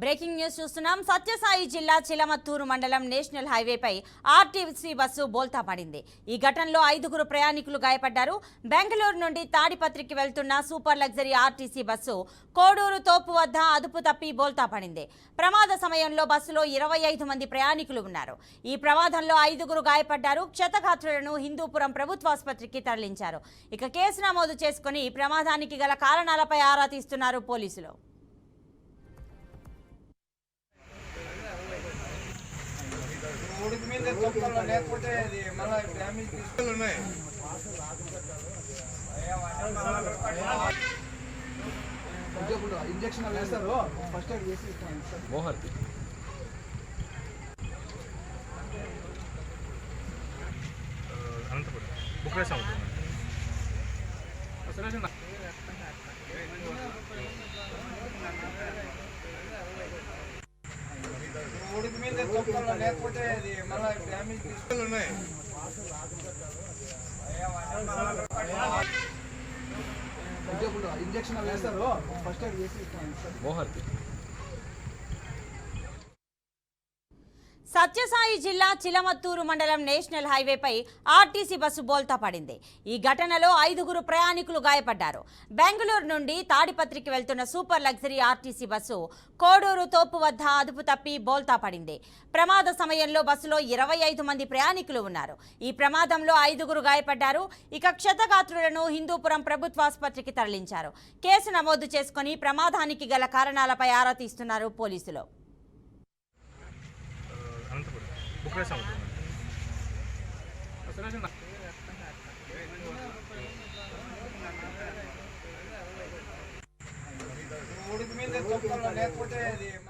Breaking news చూస్తున్నాం. సత్యసాయి జిల్లా చిలమత్తూరు మండలం నేషనల్ హైవేపై ఆర్టీసీ బస్సు బోల్తా పడింది. ఈ ఘటనలో 5 ప్రయాణికులు గాయపడ్డారు. బెంగళూరు నుండి తాడిపత్రికి వెళ్తున్న super luxury RTC bus Koduru తోపు వద్ద అదుపు తప్పి బోల్తా పడింది. ప్రమాద సమయంలో బస్సులో 25 మంది ప్రయాణికులు ఉన్నారు. ఈ ప్రమాదంలో 5 గాయపడ్డారు. క్షతగాత్రులను హిందూపురం ప్రభుత్వాసుపత్రికి తరలించారు. ఇక కేసు నమోదు చేసుకుని ప్రమాదానికి గల కారణాలపై ఆరా తీస్తున్నారు పోలీసులు. లేకపోతే డ్యామేజ్ ఉన్నాయి. ఇంజక్షన్ వేస్తారు. ఫస్ట్ ఎయిడ్ చేసి మోహర్ అనంతపురం బుక్రేస్ అవుతుంది. ఉడికి మీద లేకపోతే డ్యామేజ్ ఉన్నాయి. ఇంజక్షన్ వేస్తారు. ఫస్ట్ ఎయిడ్ చేసి మోహర్ సత్యసాయి జిల్లా చిలమత్తూరు మండలం నేషనల్ హైవేపై ఆర్టీసీ బస్సు బోల్తా పడింది. ఈ ఘటనలో 5 ప్రయాణికులు గాయపడ్డారు. బెంగళూరు నుండి తాడిపత్రికి వెళ్తున్న super luxury RTC bus Koduru తోపు వద్ద అదుపు తప్పి బోల్తా పడింది. ప్రమాద సమయంలో బస్సులో 25 మంది ప్రయాణికులు ఉన్నారు. ఈ ప్రమాదంలో 5 గాయపడ్డారు. ఇక క్షతగాత్రులను హిందూపురం ప్రభుత్వాసుపత్రికి తరలించారు. కేసు నమోదు చేసుకుని ప్రమాదానికి గల కారణాలపై ఆరా తీస్తున్నారు పోలీసులు. బుక్రేస్ అవుతుంది. ఉడికి మీద లేకపోతే